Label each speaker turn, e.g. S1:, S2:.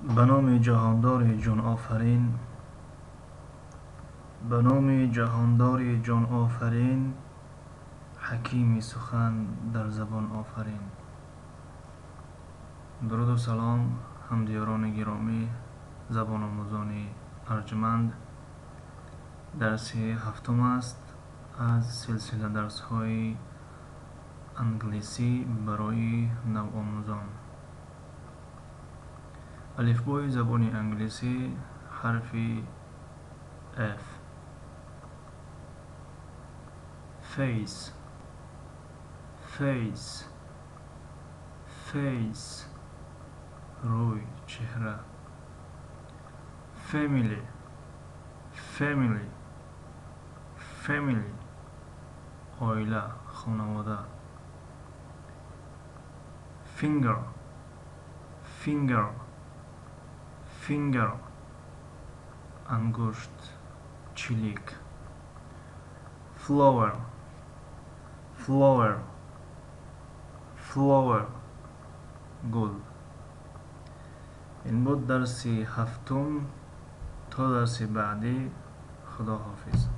S1: به نام جهاندار جان آفرین، به نام جهاندار جان آفرین، حکیم سخن در زبان آفرین. درود و سلام همدیاران گرامی، زبان آموزان ارجمند. درس هفتم است از سلسله درس های انگلیسی برای نوآموزان. الفبای زبان انگلیسی حرف F. face face face روی، چهره. family family family عائله، خانواده. finger finger finger انگشت، چلیک. flower flower flower گل. این بود درس هفتم. تا درس بعدی، خدا حافظ.